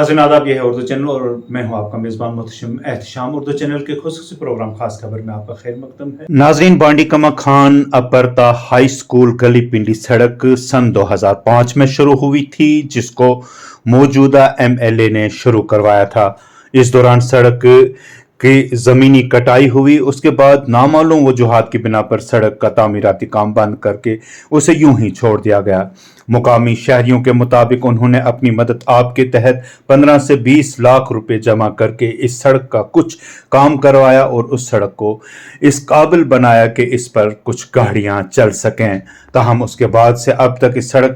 नाज़रीन आदाब, यह है उर्दू चैनल और मैं हूं आपका मेज़बान मुहतशिम एहतशाम। उर्दू चैनल के खुसूसी प्रोग्राम खास खबर में आपका खैर मकदम है। नाज़रीन, बांडी कमा खान अपरता हाई स्कूल गली पिंडी सड़क सन 2005 में शुरू हुई थी, जिसको मौजूदा MLA ने शुरू करवाया था। इस दौरान सड़क की जमीनी कटाई हुई। उसके बाद नामालूम वजूहात की बिना पर सड़क का तामीराती काम बंद करके उसे यूं ही छोड़ दिया गया। मुकामी शहरियों के मुताबिक उन्होंने अपनी मदद आपके तहत 15 से 20 लाख रुपए जमा करके इस सड़क का कुछ काम करवाया और उस सड़क को इस काबिल बनाया कि इस पर कुछ गाड़ियां चल सकें। ताहम उसके बाद से अब तक इस सड़क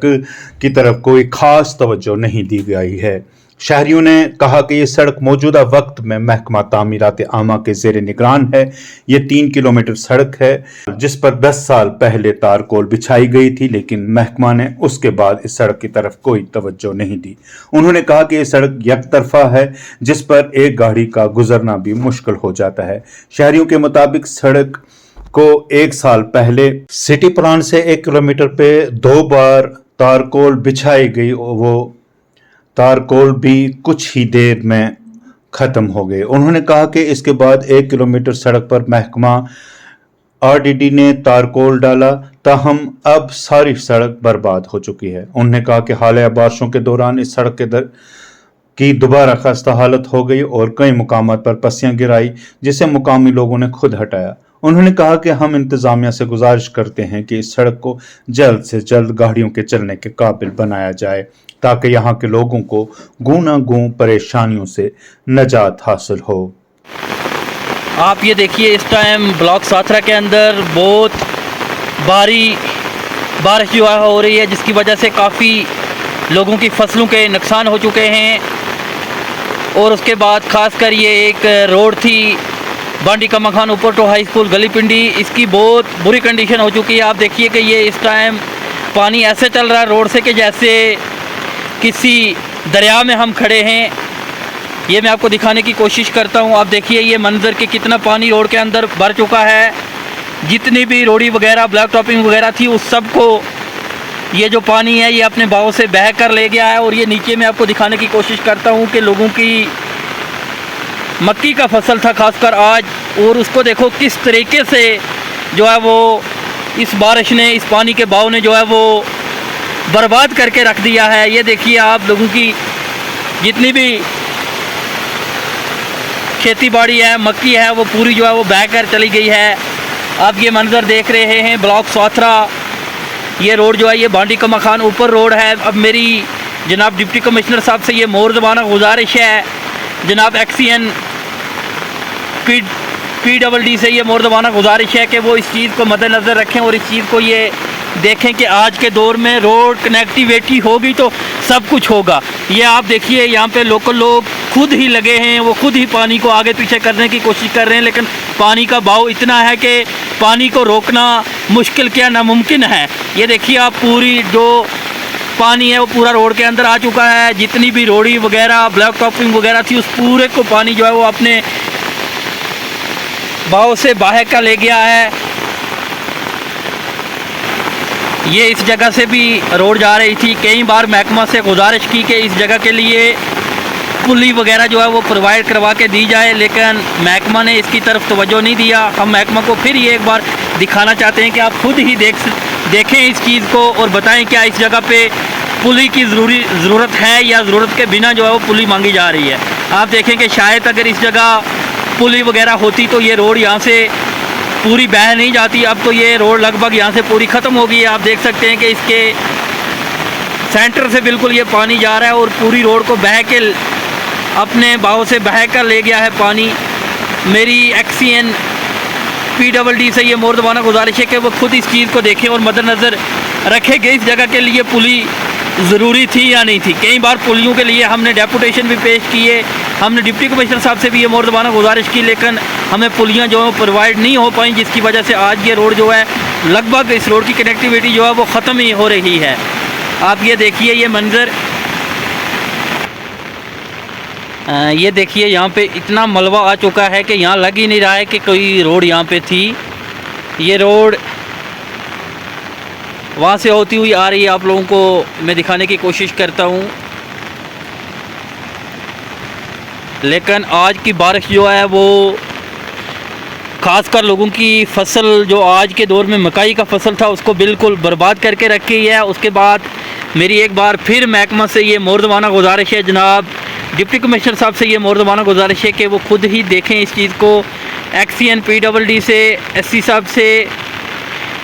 की तरफ कोई खास तवज्जो नहीं दी गई है। शहरियों ने कहा कि यह सड़क मौजूदा वक्त में महकमा तामीरात आमा के जेर निगरान है। ये 3 किलोमीटर सड़क है जिस पर 10 साल पहले तारकोल बिछाई गई थी, लेकिन महकमा ने उसके बाद इस सड़क की तरफ कोई तवज्जो नहीं दी। उन्होंने कहा कि यह सड़क यकतरफा है जिस पर एक गाड़ी का गुजरना भी मुश्किल हो जाता है। शहरियों के मुताबिक सड़क को 1 साल पहले सिटी प्लान से 1 किलोमीटर पे 2 बार तारकोल बिछाई गई, वो तारकोल भी कुछ ही देर में खत्म हो गए। उन्होंने कहा कि इसके बाद 1 किलोमीटर सड़क पर महकमा RDD ने तारकोल डाला, ताहम अब सारी सड़क बर्बाद हो चुकी है। उन्होंने कहा कि हालिया बारिशों के दौरान इस सड़क की दोबारा खस्ता हालत हो गई और कई मुकामात पर पस्सियां गिराई, जिसे मुकामी लोगों ने खुद हटाया। उन्होंने कहा कि हम इंतजामिया से गुजारिश करते हैं कि इस सड़क को जल्द से जल्द गाड़ियों के चलने के काबिल बनाया जाए ताकि यहाँ के लोगों को गूं परेशानियों से निजात हासिल हो। आप ये देखिए, इस टाइम ब्लॉक साथरा के अंदर बहुत भारी बारिश जो है हो रही है, जिसकी वजह से काफ़ी लोगों की फसलों के नुकसान हो चुके हैं। और उसके बाद खासकर ये एक रोड थी बांडी कमा खान ऊपर टू हाई स्कूल गली पिंडी, इसकी बहुत बुरी कंडीशन हो चुकी है। आप देखिए कि ये इस टाइम पानी ऐसे चल रहा है रोड से कि जैसे किसी दरिया में हम खड़े हैं। ये मैं आपको दिखाने की कोशिश करता हूँ। आप देखिए ये मंजर कि कितना पानी रोड के अंदर भर चुका है। जितनी भी रोड़ी वगैरह ब्लैक टॉपिंग वगैरह थी उस सब को ये जो पानी है ये अपने बहाव से बह कर ले गया है। और ये नीचे मैं आपको दिखाने की कोशिश करता हूँ कि लोगों की मक्की का फसल था खासकर आज, और उसको देखो किस तरीके से जो है वो इस बारिश ने, इस पानी के बहाव ने जो है वो बर्बाद करके रख दिया है। ये देखिए आप लोगों की जितनी भी खेती बाड़ी है, मक्की है, वो पूरी जो है वो बह कर चली गई है। आप ये मंजर देख रहे हैं ब्लॉक साथरा। ये रोड जो है ये बांडी कमा खान ऊपर रोड है। अब मेरी जनाब डिप्टी कमिश्नर साहब से ये मोरजबाना गुजारिश है, जनाब XCN PWD से ये मोरजबाना गुजारिश है कि वो इस चीज़ को मद्देनज़र रखें और इस चीज़ को ये देखें कि आज के दौर में रोड कनेक्टिविटी होगी तो सब कुछ होगा। ये आप देखिए यहाँ पे लोकल लोग खुद ही लगे हैं, वो खुद ही पानी को आगे पीछे करने की कोशिश कर रहे हैं, लेकिन पानी का बहाव इतना है कि पानी को रोकना मुश्किल क्या नामुमकिन है। ये देखिए आप पूरी जो पानी है वो पूरा रोड के अंदर आ चुका है। जितनी भी रोड़ी वगैरह ब्लैक टॉपिंग वगैरह थी उस पूरे को पानी जो है वो अपने बहाव से बाहर का ले गया है। ये इस जगह से भी रोड जा रही थी। कई बार महकमा से गुजारिश की कि इस जगह के लिए पुली वगैरह जो है वो प्रोवाइड करवा के दी जाए, लेकिन महकमा ने इसकी तरफ तवज्जो नहीं दिया। हम महकमा को फिर ये एक बार दिखाना चाहते हैं कि आप खुद ही देखें इस चीज़ को और बताएं क्या इस जगह पे पुली की ज़रूरत है या ज़रूरत के बिना जो है वो पुली मांगी जा रही है। आप देखें कि शायद अगर इस जगह पुली वगैरह होती तो ये रोड यहाँ से पूरी बह नहीं जाती। अब तो ये रोड लगभग यहाँ से पूरी ख़त्म हो गई है। आप देख सकते हैं कि इसके सेंटर से बिल्कुल ये पानी जा रहा है और पूरी रोड को बह के अपने बहाव से बह कर ले गया है पानी। मेरी XCN PWD से ये मोरजबाना गुजारिश है कि वो खुद इस चीज़ को देखें और मद्देनज़र रखें कि इस जगह के लिए पुली ज़रूरी थी या नहीं थी। कई बार पुलियों के लिए हमने डेपुटेशन भी पेश किए, हमने डिप्टी कमिश्नर साहब से भी ये मोरजबाना गुजारिश की, लेकिन हमें पुलियाँ जो है प्रोवाइड नहीं हो पाई, जिसकी वजह से आज ये रोड जो है लगभग इस रोड की कनेक्टिविटी जो है वो ख़त्म ही हो रही है। आप ये देखिए ये मंज़र, ये देखिए यहाँ पे इतना मलबा आ चुका है कि यहाँ लग ही नहीं रहा है कि कोई रोड यहाँ पे थी। ये रोड वहाँ से होती हुई आ रही है, आप लोगों को मैं दिखाने की कोशिश करता हूँ। लेकिन आज की बारिश जो है वो खासकर लोगों की फसल जो आज के दौर में मकई का फसल था उसको बिल्कुल बर्बाद करके रखी है। उसके बाद मेरी एक बार फिर महकमा से ये मोर्दमाना गुजारिश है, जनाब डिप्टी कमिश्नर साहब से ये मोर्दमाना गुजारिश है कि वो खुद ही देखें इस चीज़ को। एक्सीएन PWD से SC साहब से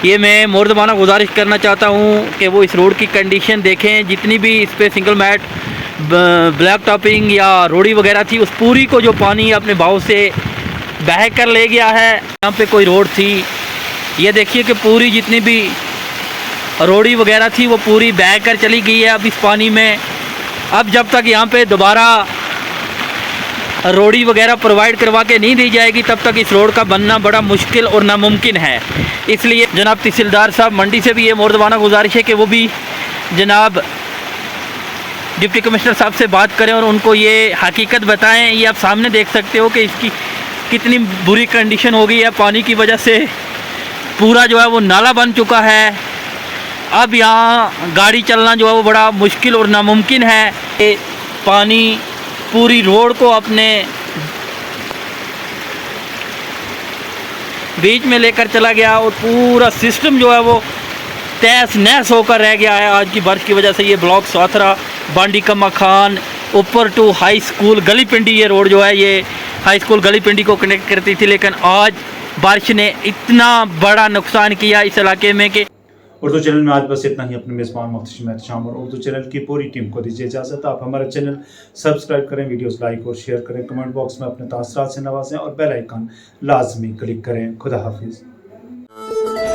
ये मैं मोर्दमाना गुजारिश करना चाहता हूँ कि वो इस रोड की कंडीशन देखें। जितनी भी इस पर सिंगल मैट ब्लैक टॉपिंग या रोड़ी वगैरह थी उस पूरी को जो पानी अपने बहाव से बह कर ले गया है। यहाँ पे कोई रोड थी, ये देखिए कि पूरी जितनी भी रोड़ी वगैरह थी वो पूरी बह कर चली गई है अब इस पानी में। अब जब तक यहाँ पे दोबारा रोड़ी वगैरह प्रोवाइड करवा के नहीं दी जाएगी तब तक इस रोड का बनना बड़ा मुश्किल और नामुमकिन है। इसलिए जनाब तहसीलदार साहब मंडी से भी ये मोर्दमाना गुजारिश है कि वो भी जनाब डिप्टी कमिश्नर साहब से बात करें और उनको ये हकीकत बताएं। ये आप सामने देख सकते हो कि इसकी कितनी बुरी कंडीशन हो गई है, पानी की वजह से पूरा जो है वो नाला बन चुका है। अब यहाँ गाड़ी चलना जो है वो बड़ा मुश्किल और नामुमकिन है। ये पानी पूरी रोड को अपने बीच में लेकर चला गया और पूरा सिस्टम जो है वो तहस नहस होकर रह गया है आज की बारिश की वजह से। ये ब्लॉक स्वाथरा बांडी कमा खान ऊपर टू हाई स्कूल गली पिंडी, ये रोड जो है ये हाई स्कूल गली पिंडी को कनेक्ट करती थी, लेकिन आज बारिश ने इतना बड़ा नुकसान किया इस इलाके में कि उर्दू चैनल में आज बस इतना ही। अपने मेज़बान मोहतशिम एहतशाम और उर्दू चैनल की पूरी टीम को दीजिए इजाज़त। आप हमारा चैनल सब्सक्राइब करें, वीडियोस लाइक और शेयर करें, कमेंट बॉक्स में अपने तासरात से नवाजें और बेल आइकन लाजमी क्लिक करें। खुदा हाफिज़।